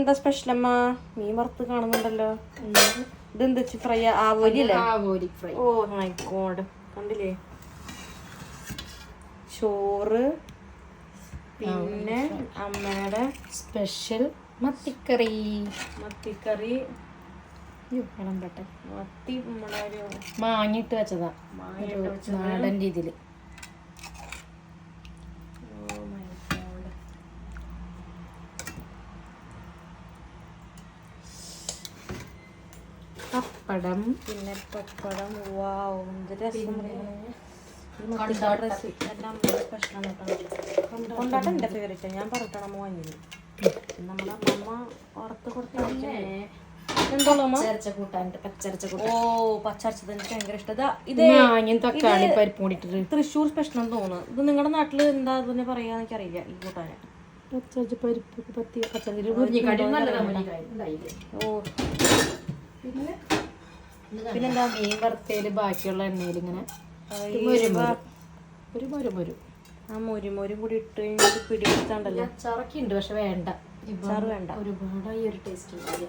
എന്താ സ്പെഷ്യൽ അമ്മ? മീൻ വറുത്ത് കാണുന്നുണ്ടല്ലോ. ഇതെന്താ ഫ്രൈ? ആവോലി അല്ലേ? ഓ മൈ ഗോഡ്, കണ്ടില്ലേ? ചോറ്, പിന്നെ അമ്മയുടെ സ്പെഷ്യൽ മത്തിക്കറി. മത്തി നമ്മുടെ ഒരു മാങ്ങിട്ട് വെച്ചതാ, നാടൻ രീതിയിൽ. പപ്പടം, പിന്നെ പപ്പടം. വാവ്, എന്ത് രസം! കൊണ്ടാട്ടം എൻ്റെ ഫേവറേറ്റ്. ഞാൻ പറഞ്ഞിട്ടാണ് അമ്മ വാങ്ങിയത്. നമ്മുടെ അമ്മ വറുത്ത് കൊടുത്തേ. എന്തോളൂ ഓ, പച്ചരച്ചത് എനിക്ക് ഭയങ്കര ഇഷ്ടം. തക്കാളി പരിപ്പ് കൂടിയിട്ട് തൃശ്ശൂർ സ്പെഷ്യൽ എന്ന് തോന്നുന്നു. ഇത് നിങ്ങളുടെ നാട്ടിൽ എന്താ അതിനെ പറയാന്ന് എനിക്ക് അറിയില്ല. ഈ കൂട്ടാൻ പച്ചരച്ച പരിപ്പ് ഓ, പിന്നെന്താ മീൻ വറുത്തേല് ബാക്കിയുള്ള എണ്ണയിൽ ഇങ്ങനെ ഒരു മൊരു ആ മൊരും കൂടി ഇട്ട് കഴിഞ്ഞാൽ പിടിപിടുത്താണ്ടല്ലോ. അച്ചാറൊക്കെ ഉണ്ട്, പക്ഷെ വേണ്ട, ഒരുപാട് ഈ ഒരു ടേസ്റ്റ് ഉണ്ടാവില്ല.